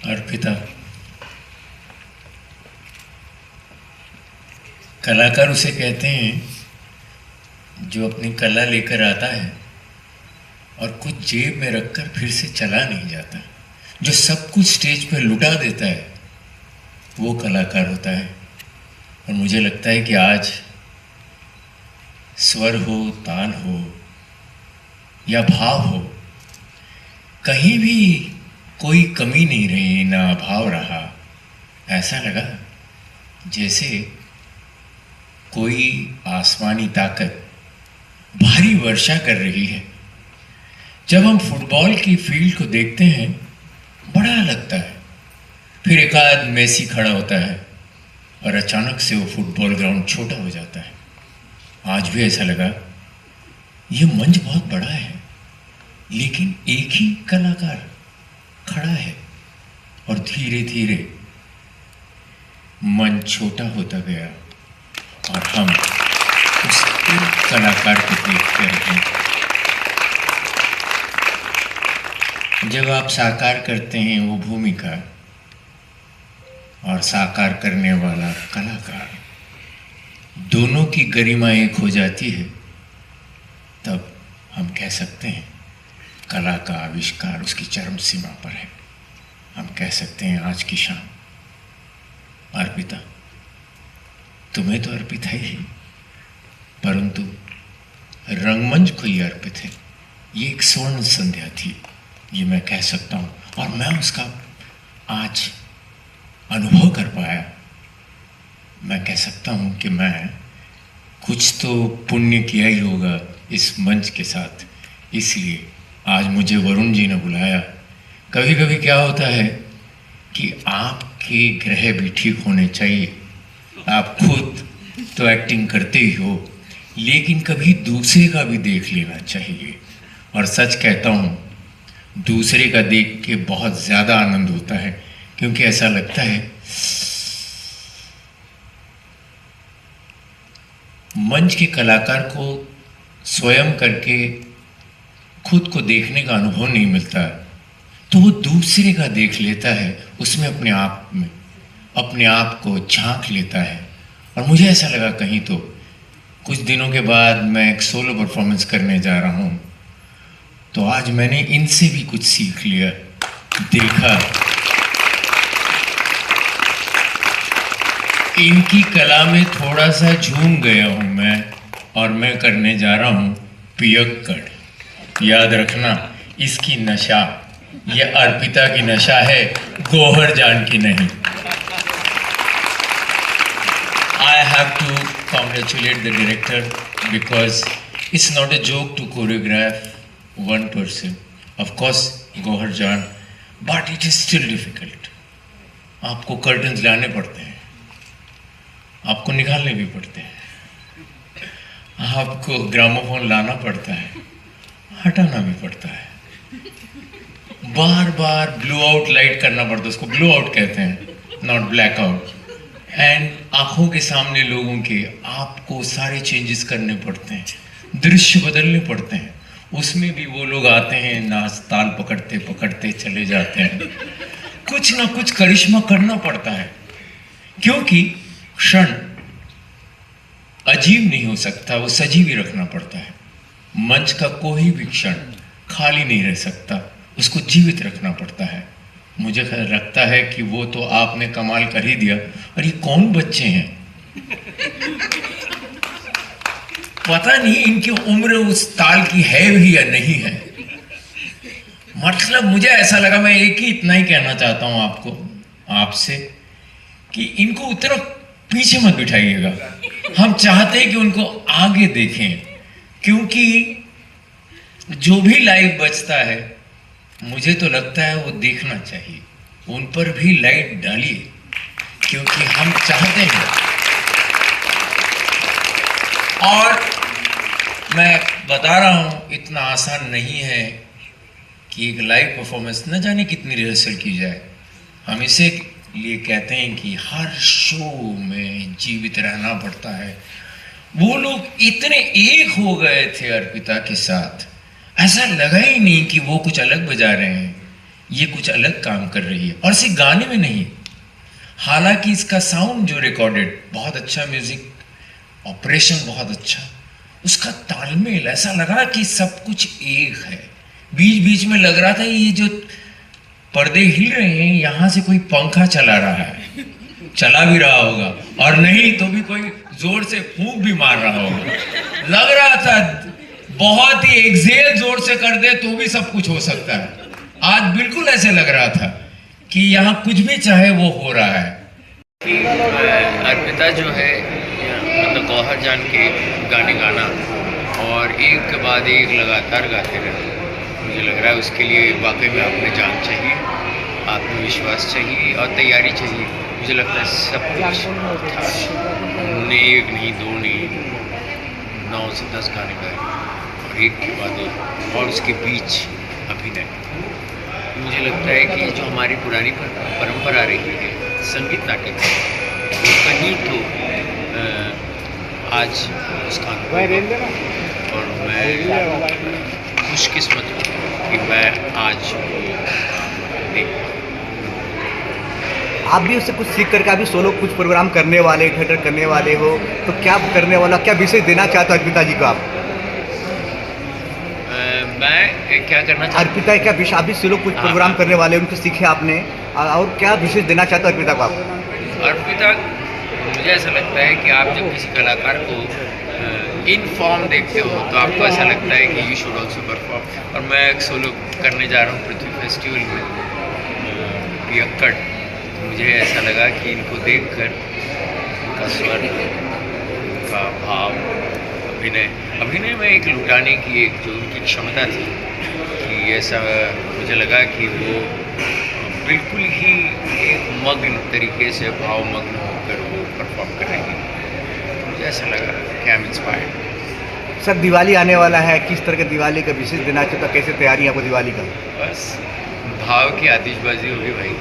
अर्पिता, कलाकार उसे कहते हैं जो अपनी कला लेकर आता है और कुछ जेब में रखकर फिर से चला नहीं जाता, जो सब कुछ स्टेज पर लुटा देता है, वो कलाकार होता है। और मुझे लगता है कि आज स्वर हो, ताल हो या भाव हो, कहीं भी कोई कमी नहीं रही, ना अभाव रहा। ऐसा लगा जैसे कोई आसमानी ताकत भारी वर्षा कर रही है। जब हम फुटबॉल की फील्ड को देखते हैं बड़ा लगता है, फिर एक आध मेसी खड़ा होता है और अचानक से वो फुटबॉल ग्राउंड छोटा हो जाता है। आज भी ऐसा लगा, ये मंच बहुत बड़ा है लेकिन एक ही कलाकार खड़ा है, और धीरे धीरे मंच छोटा होता गया और हम उस एक कलाकार को देखते रहे। जब आप साकार करते हैं वो भूमिका और साकार करने वाला कलाकार, दोनों की गरिमा एक हो जाती है, तब हम कह सकते हैं कला का आविष्कार उसकी चरम सीमा पर है। हम कह सकते हैं आज की शाम अर्पिता, तुम्हें तो अर्पित है ही, परंतु रंगमंच को ही अर्पित है। ये एक स्वर्ण संध्या थी, ये मैं कह सकता हूँ, और मैं उसका आज अनुभव कर पाया। मैं कह सकता हूँ कि मैं कुछ तो पुण्य किया ही होगा इस मंच के साथ, इसलिए आज मुझे वरुण जी ने बुलाया। कभी कभी क्या होता है कि आपके ग्रह भी ठीक होने चाहिए। आप खुद तो एक्टिंग करते ही हो, लेकिन कभी दूसरे का भी देख लेना चाहिए। और सच कहता हूँ, दूसरे का देख के बहुत ज़्यादा आनंद होता है, क्योंकि ऐसा लगता है मंच के कलाकार को स्वयं करके खुद को देखने का अनुभव नहीं मिलता, तो वो दूसरे का देख लेता है, उसमें अपने आप को झांक लेता है। और मुझे ऐसा लगा कहीं तो कुछ दिनों के बाद मैं एक सोलो परफॉर्मेंस करने जा रहा हूँ, तो आज मैंने इनसे भी कुछ सीख लिया, देखा इनकी कला में थोड़ा सा झूम गया हूँ मैं, और मैं करने जा रहा हूँ पियक्कड़। याद रखना, इसकी नशा ये अर्पिता की नशा है, गौहर जान की नहीं। I have to congratulate the director because it's not a joke to choreograph one person. Of course, Gauhar जान, but it is still difficult. आपको कर्टन्स लाने पड़ते हैं, आपको निकालने भी पड़ते हैं, आपको ग्रामोफोन लाना पड़ता है, हटाना भी पड़ता है, बार बार ब्लू आउट लाइट करना पड़ता है, उसको ब्लू आउट कहते हैं, नॉट ब्लैक आउट। एंड आंखों के सामने लोगों के आपको सारे चेंजेस करने पड़ते हैं, दृश्य बदलने पड़ते हैं। उसमें भी वो लोग आते हैं, नाच ताल पकड़ते पकड़ते चले जाते हैं। कुछ ना कुछ करिश्मा करना पड़ता है, क्योंकि क्षण अजीब नहीं हो सकता, वो सजीव ही रखना पड़ता है। मंच का कोई भी क्षण खाली नहीं रह सकता, उसको जीवित रखना पड़ता है। मुझे लगता है कि वो तो आपने कमाल कर ही दिया। और ये कौन बच्चे हैं, पता नहीं इनकी उम्र उस ताल की है भी या नहीं है। मतलब मुझे ऐसा लगा, मैं एक ही इतना ही कहना चाहता हूं आपसे कि इनको उतना पीछे मत बिठाइएगा। हम चाहते हैं कि उनको आगे देखें, क्योंकि जो भी लाइव बचता है मुझे तो लगता है वो देखना चाहिए। उन पर भी लाइट डालिए, क्योंकि हम चाहते हैं। और मैं बता रहा हूं, इतना आसान नहीं है कि एक लाइव परफॉर्मेंस न जाने कितनी रिहर्सल की जाए। हम इसे लिए कहते हैं कि हर शो में जीवित रहना पड़ता है। वो लोग इतने एक हो गए थे अर्पिता के साथ, ऐसा लगा ही नहीं कि वो कुछ अलग बजा रहे हैं, ये कुछ अलग काम कर रही है, और सिर्फ गाने में नहीं, हालांकि इसका साउंड जो रिकॉर्डेड बहुत अच्छा, म्यूजिक ऑपरेशन बहुत अच्छा, उसका तालमेल ऐसा लगा कि सब कुछ एक है। बीच बीच में लग रहा था ये जो पर्दे हिल रहे हैं यहाँ से कोई पंखा चला रहा है, चला भी रहा होगा, और नहीं तो भी कोई जोर से फूंक भी मार रहा होगा। लग रहा था बहुत ही एक्सेल जोर से कर दे तो भी सब कुछ हो सकता है। आज बिल्कुल ऐसे लग रहा था कि यहाँ कुछ भी चाहे वो हो रहा है। अर्पिता जो है मतलब गौहर जान के गाने गाना और एक के बाद एक लगातार गाते रहना, मुझे लग रहा है उसके लिए वाकई में आपने जान चाहिए, आत्मविश्वास चाहिए और तैयारी चाहिए। मुझे लगता है सब कुछ था। उन्होंने एक नहीं, दो नहीं, 9 से 10 गाने गाए और एक के बाद एक, और उसके बीच अभिनय। मुझे लगता है कि जो हमारी पुरानी परंपरा रही है संगीत नाटक की, वो कहीं तो आज उसका और मैं खुशकिस्मत हूँ कि मैं आज आप भी उससे कुछ सीख करके अभी सोलो कुछ प्रोग्राम करने वाले, थिएटर करने वाले हो, तो क्या करने वाला, क्या विशेष देना चाहते हो अर्पिता जी को आप? मैं क्या करना चाहता हूँ, अर्पिता क्या विशेष, आप भी सोलो कुछ प्रोग्राम करने वाले, उनको सीखे आपने, और क्या विशेष देना चाहते हो अर्पिता को आप? अर्पिता, मुझे ऐसा लगता है कि आप जब किसी कलाकार को इन फॉर्म देखते हो तो आपको ऐसा लगता है कि यू शुड ऑल्सो परफॉर्म। और मैं एक सोलो करने जा रहा हूँ पृथ्वी फेस्टिवल में पियक्कड़। मुझे ऐसा लगा कि इनको देखकर उनका स्वर, उनका भाव, अभिनय में एक लुटाने की एक जो उनकी क्षमता थी कि ऐसा मुझे लगा कि वो बिल्कुल ही एक मग्न तरीके से भावमग्न होकर वो परफॉर्म कर रही है। मुझे ऐसा लगा कि I am inspired. Sir Diwali आने वाला है, किस तरह के दिवाली का विशेष देना चाहता, कैसे तैयारी है आपको दिवाली का? बस भाव की आतिशबाजी होगी भाई,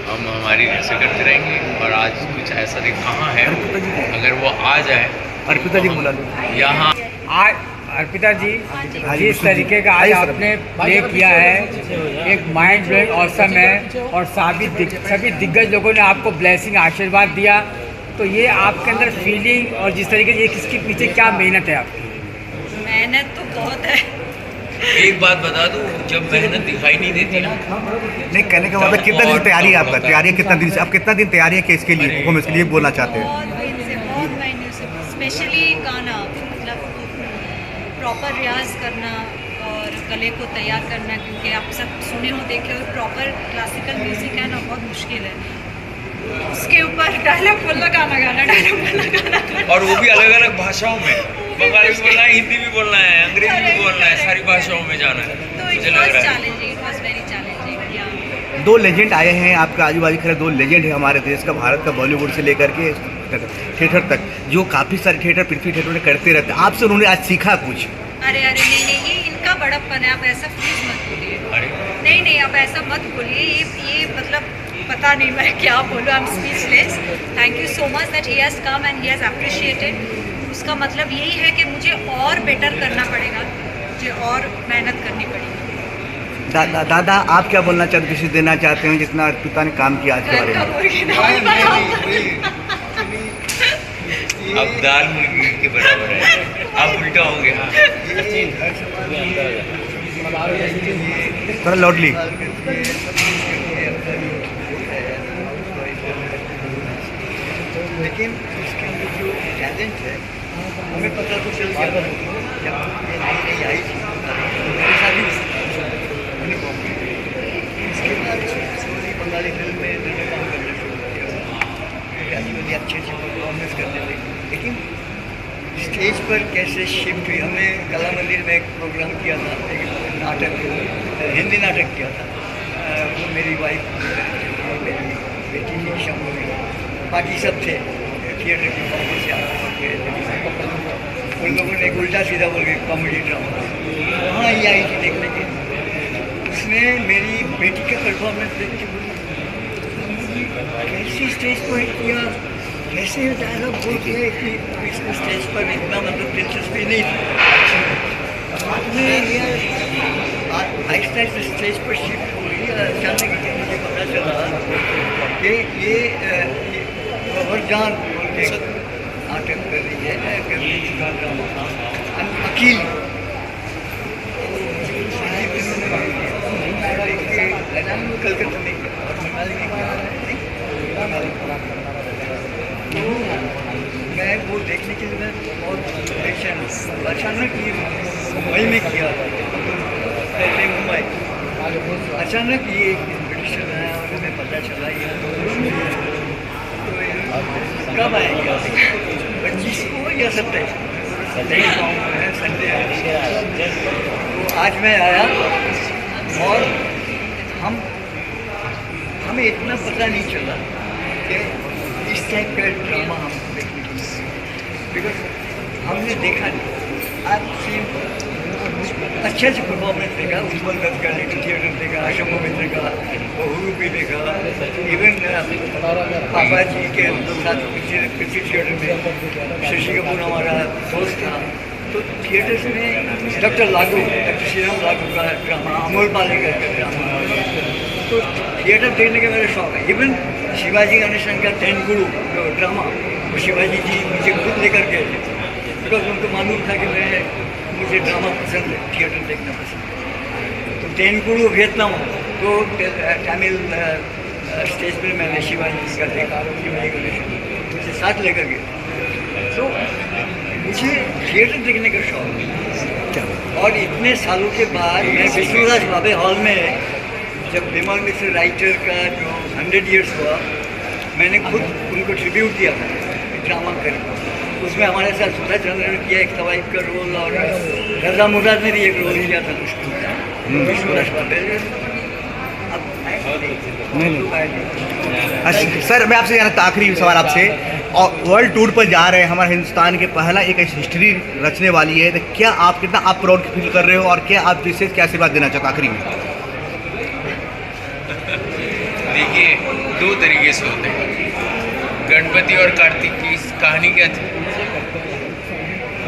हम हमारी रिहर्सल करते रहेंगे। और आज कुछ ऐसा नहीं, कहाँ है अगर वो आ जाए, अर्पिता जी बोला यहाँ आज अर्पिता जी जिस तरीके का आज आपने प्ले किया है, एक माइंड ब्लोइंग ऑसम है, और सभी दिग्गज लोगों ने आपको ब्लेसिंग आशीर्वाद दिया, तो ये आपके अंदर फीलिंग और जिस तरीके से इसके पीछे क्या मेहनत है आपकी? मेहनत तो बहुत है। एक बात बता दूं, जब मेहनत दिखाई नहीं देती ना, नहीं कहने का मतलब कितना दिन तैयारी है आपका? तैयारी कितना दिन से, आप कितना दिन तैयारी है कि इसके लिए परफॉर्मेंस के लिए बोलना चाहते हैं? बहुत महीने से स्पेशली गाना, मतलब प्रॉपर रियाज करना और गले को तैयार करना, क्योंकि आप सब सुने हो, देखे हो, प्रॉपर क्लासिकल म्यूजिक है ना, बहुत मुश्किल है। उसके ऊपर डायलॉग बोलना, गाना गाना, डायलॉग बोलना, गाना गाना, और वो भी अलग अलग भाषाओं में, बंगाली भी बोलना है, हिंदी भी बोलना है, अंग्रेजी भी बोलना है, सारी भाषाओं में जाना है। तो it was challenging, it was very challenging. या 2 लेजेंड आए हैं आपका आजू बाजू, खैर 2 लेजेंड है हमारे देश का, भारत का, बॉलीवुड से लेकर के थिएटर तक, जो काफ़ी सारे थिएटर पृथ्वी थिएटर में करते रहते हैं। आपसे उन्होंने आज सीखा कुछ? अरे नहीं, ये इनका बड़प्पन है, आप ऐसा प्लीज मत बोलिए। नहीं, आप ऐसा मत बोलिए। ये मतलब पता नहीं मैं क्या बोलूँ, I am speechless. Thank you so much that he has come and he has appreciated. उसका मतलब यही है कि मुझे और बेटर करना पड़ेगा, मुझे और मेहनत करनी पड़ेगी। दादा आप क्या बोलना चाहते, किसी देना चाहते हैं जितना अर्पिता ने काम किया आज के बारे में? अब दाल मुर्गी के बराबर है, अब उल्टा हो गया। थोड़ा लाउडली। लेकिन उसके अंदर जो टैलेंट है हमें पता तो चल गया था जब ये नई आई थी, मेरे साथ ही मैंने कॉपी इसके बाद सोनी बंगाली फिल्म में मैंने काम करना शुरू किया, ग्रेजुअली अच्छे परफॉर्मेंस करते थे। लेकिन स्टेज पर कैसे शिफ्ट हुई, हमने कला मंदिर में एक प्रोग्राम किया था, एक नाटक, हिंदी नाटक किया था, वो मेरी वाइफ, मेरी बेटी थी शंभवी, बाकी सब थे थिएटर की कॉमेडी से आते थे। उन लोगों ने उल्टा सीधा बोल के कॉमेडी ड्रामा, वहाँ ही आई थी देखने के। उसने मेरी बेटी का परफॉर्मेंस देख के बोली कैसे स्टेज पर किया, कैसे डायलॉग बोल के कि इसको स्टेज पर इतना मतलब दिलचस्पी नहीं थी। बाद में आहिस्ता आहिस्ता स्टेज पर शिफ्ट हो गई, अचानक मुझे पता चला कि ये खबरजान उनके नाटक कर रही है, अकील कलकत्ता में मैं वो देखने के लिए मैं बहुत पेशेंट अचानक ये मुंबई में किया, पहले मुंबई, अचानक ये इन्विटेशन आया और हमें पता चला ये तो कब आएगा, 25 को या 27 संडे आया। तो आज मैं आया और हमें इतना पता नहीं चला कि इस टाइप का ड्रामा हम देखने को मिला, बिकॉज हमने देखा नहीं। आप अच्छे परफॉर्मेंस देखा, उज्ज्वल दत्त का लिटिल थिएटर देखा, आशा मोमित्र का, बहुरू भी देखा, इवन पापा जी के साथ पृथ्वी थिएटर में शशि कपूर हमारा दोस्त था। तो थिएटर्स में डॉक्टर श्रीराम लागू का ड्रामा, अमोल पालेकर का ड्रामा, तो थिएटर देखने का मेरा शौक है। इवन शिवाजी गणेशन का तेनगुरु जो ड्रामा, वो शिवाजी जी मुझे खुद लेकर गए थे, बिकॉज उनको मालूम था कि मुझे ड्रामा पसंद है, थिएटर देखना पसंद है। तो तेनगुरु वियतनाम तो तमिल स्टेज पर मैंने शिवाजी जी का देखा, शिवाजी गणेशन मुझे साथ लेकर गए। तो मुझे थिएटर देखने का शौक है। और इतने सालों के बाद मैं विष्णुराज भावे हॉल में जब विमल मिश्र राइटर का जो 100 ईयर्स हुआ, मैंने खुद उनको ट्रिब्यूट दिया था ड्रामा करके। उसमें हमारे साथ सुधा चंद्र ने किया एक तवाइफ का रोल, और रजा मुराद ने भी एक रोल किया था दुष्ट विष्णुराज भावे। अच्छा सर, मैं आपसे जानता आखिरी सवाल आपसे, और वर्ल्ड टूर पर जा रहे हैं, हमारे हिंदुस्तान के पहला एक हिस्ट्री रचने वाली है, तो क्या आप कितना आप प्राउड फील कर रहे हो, और क्या आप विशेष क्या आशीर्वाद देना चाहते आखिरी में? देखिए, दो तरीके से होते हैं। गणपति और कार्तिक की कहानी क्या थी?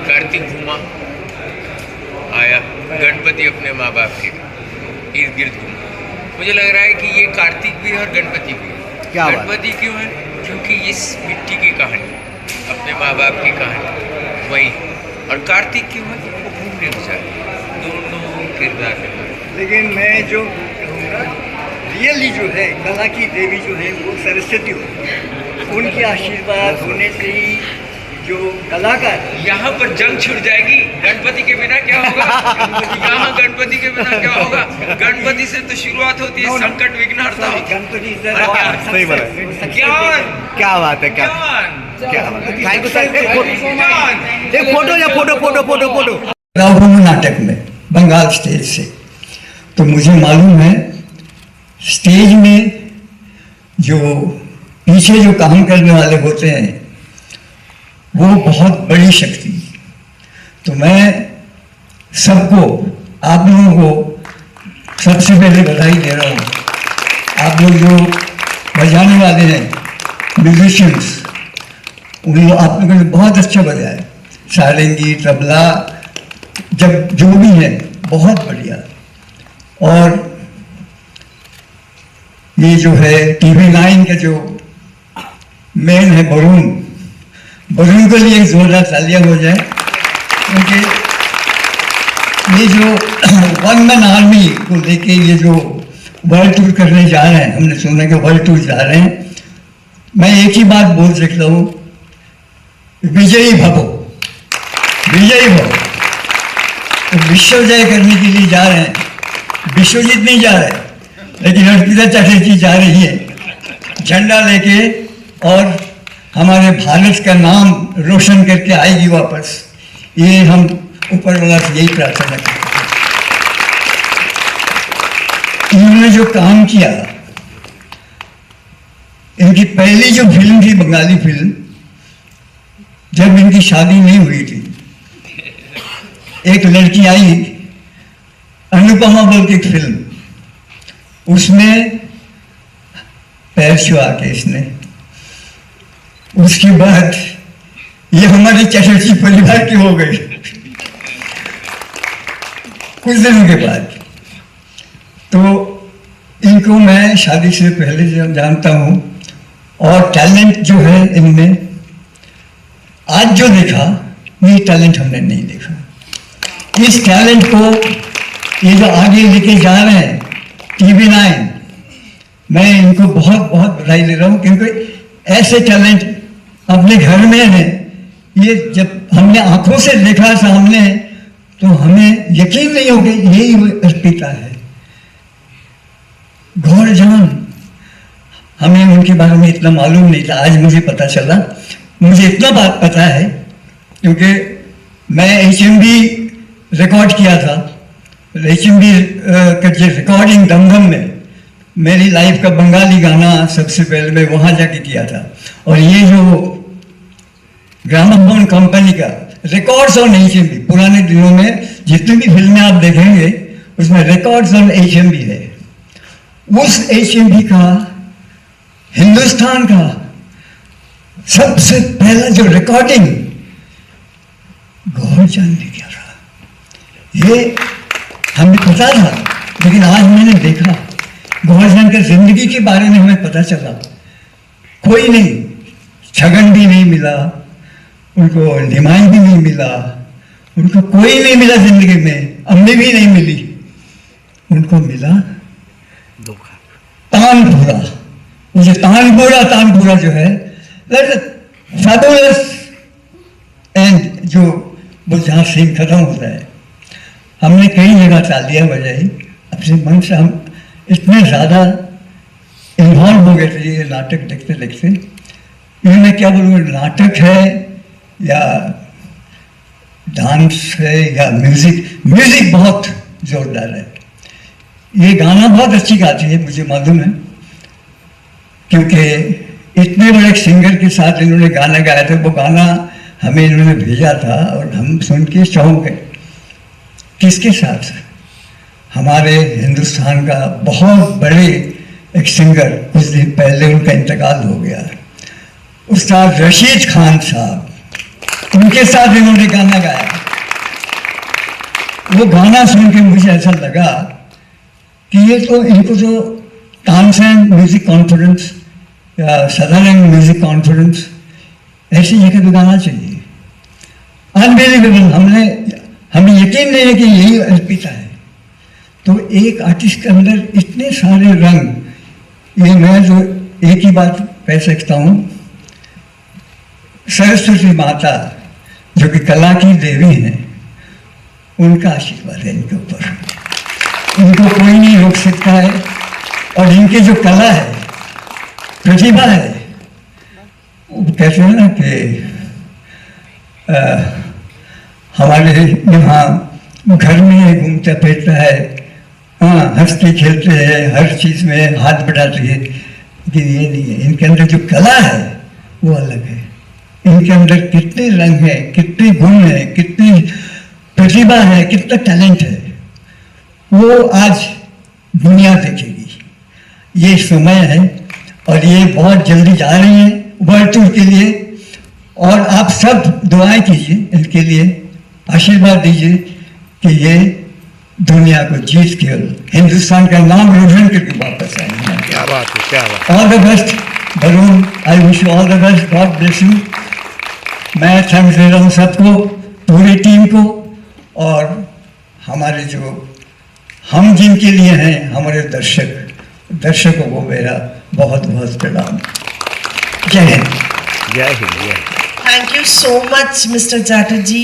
कार्तिक घूमा आया, गणपति अपने माँ बाप के इर्द गिर्द घूमा। मुझे लग रहा है कि ये कार्तिक भी है और गणपति भी है। क्या गणपति क्यों है? क्योंकि इस मिट्टी की कहानी, अपने माँ बाप की कहानी वही। और कार्तिक क्यों है? वो घूमने जा दोनों किरदार में। लेकिन मैं जो कहूँगा, रियली जो है कला की देवी जो है वो सरस्वती हो, उनके आशीर्वाद होने से ही जो कलाकार, यहाँ पर जंग छिड़ जाएगी। गणपति के बिना क्या होगा? यहाँ गणपति के बिना क्या होगा? गणपति से तो शुरुआत होती है, संकट विघ्नहर्ता होता है। गणपति सही बोला, ज्ञान, क्या बात है, क्या क्या बात है। Thank you sir. एक फोटो या फोटो रावण नाटक में बंगाल स्टेज से, तो मुझे मालूम है स्टेज में जो पीछे जो काम करने वाले होते हैं वो बहुत बड़ी शक्ति। तो मैं सबको, आप लोगों को सबसे पहले बधाई दे रहा हूँ। आप लोग जो बजाने वाले हैं म्यूजिशियंस, उन लोग आप लोगों ने बहुत अच्छा बजाया, सारंगी, तबला, जब जो भी है बहुत बढ़िया। और ये जो है TV9 का जो मेन है वरुण के लिए एक जोरदार तालियां हो जाए, क्योंकि ये जो वन मैन आर्मी को लेके ये जो वर्ल्ड टूर करने जा रहे हैं, हमने सुना कि वर्ल्ड टूर जा रहे हैं, मैं एक ही बात बोल सकता हूँ, विजयी भवो, विजयी भवो। तो विश्व जय करने के लिए जा रहे हैं, विश्वजीत नहीं जा रहे, लेकिन अर्पिता चटर्जी जा रही है झंडा लेके, और हमारे भारत का नाम रोशन करके आएगी वापस। ये हम ऊपर वाला से यही प्रार्थना करते हैं। इन्होंने जो काम किया, इनकी पहली जो फिल्म थी बंगाली फिल्म, जब इनकी शादी नहीं हुई थी, एक लड़की आई अनुपमा बोल की फिल्म, उसमें पैर छुआ के इसने, उसके बाद ये हमारे चटर्जी परिवार की हो गई कुछ दिनों के बाद। तो इन इनको मैं शादी से पहले जानता हूँ, और टैलेंट जो है इनमें आज जो देखा, ये टैलेंट हमने नहीं देखा। इस टैलेंट को ये जो आगे लेके जा रहे हैं TV9, मैं इनको बहुत बहुत बधाई दे रहा हूँ, क्योंकि ऐसे टैलेंट अपने घर में हैं। ये जब हमने आंखों से देखा सामने, तो हमें यकीन नहीं हो गया यही अर्पिता है। गौर जान, हमें उनके बारे में इतना मालूम नहीं था, आज मुझे पता चला। मुझे इतना बात पता है क्योंकि मैं HMB रिकॉर्ड किया था। HMB का जो रिकॉर्डिंग दमदम में, मेरी लाइफ का बंगाली गाना सबसे पहले मैं वहाँ जाके किया था। और ये जो ग्रामोफोन कंपनी का रिकॉर्ड्स ऑन HMB, पुराने दिनों में जितनी भी फिल्में आप देखेंगे उसमें रिकॉर्ड्स ऑन HMB है। उस HMB का, हिंदुस्तान का सबसे पहला जो रिकॉर्डिंग गौर जान ने किया था। ये हमें पता था, लेकिन आज मैंने देखा गौर जान के जिंदगी के बारे में हमें पता चला। कोई नहीं, छगन भी नहीं मिला उनको, निमाई भी नहीं मिला उनको, कोई नहीं मिला जिंदगी में, अम्मी भी नहीं मिली उनको, मिला तानपुरा। मुझे तानपुरा जो है फैबुलस एंड जो वो जहाँ सीन खत्म होता है, हमने कई जगह तालियां बजाई अपने मन से। हम इतने ज़्यादा इन्वॉल्व हो गए थे ये नाटक देखते देखते। ये मैं क्या बोलूँ, नाटक है या डांस है या म्यूजिक बहुत जोरदार है। ये गाना बहुत अच्छी गाती है, मुझे मालूम है, क्योंकि इतने बड़े सिंगर के साथ इन्होंने गाना गाया था। वो गाना हमें इन्होंने भेजा था और हम सुन के चौंक गए। किसके साथ? हमारे हिंदुस्तान का बहुत बड़े एक सिंगर, कुछ दिन पहले उनका इंतकाल हो गया, उस्ताद रशीद खान साहब, उनके साथ इन्होंने गाना गाया। वो गाना सुन के मुझे ऐसा लगा कि ये तो इनको तो तानसेन म्यूजिक कॉन्फ्रेंस या सदानंद म्यूजिक कॉन्फ्रेंस ऐसी जगह पे गाना चाहिए। अनबिलीवेबल, हमें यकीन नहीं है कि यही अर्पिता है। तो एक आर्टिस्ट के अंदर इतने सारे रंग। ये मैं जो एक ही बात कह सकता हूँ, सरस्वती माता जो कि कला की देवी हैं, उनका आशीर्वाद है इनके ऊपर। इनको कोई नहीं रोक सकता है। और इनकी जो कला है, प्रतिभा है, वो कहते हैं ना कि हमारे यहाँ घर में घूमता फिरता है, हाँ हंसते खेलते हैं, हर चीज़ में हाथ बढ़ाते हैं, लेकिन ये नहीं है। इनके अंदर जो कला है वो अलग है। इनके अंदर कितने रंग हैं, कितने गुण हैं, कितनी प्रतिभा है, कितना टैलेंट है, वो आज दुनिया देखेगी। ये समय है और ये बहुत जल्दी जा रही हैं वर्ल्ड टूर के लिए। और आप सब दुआएं कीजिए इनके लिए, आशीर्वाद दीजिए कि ये दुनिया को जीत के हिंदुस्तान का नाम रोशन करके वापस आएंगे। क्या बात है, क्या बात। All the best Varun, I wish you all the best, God bless you. मैं थैंक्स दे रहा हूँ सबको, पूरी टीम को, और हमारे जो हम जिनके लिए हैं, हमारे दर्शकों को मेरा बहुत बहुत प्रणाम। जय हिंद। जय Hind. Thank you so much, Mr. Chatterjee.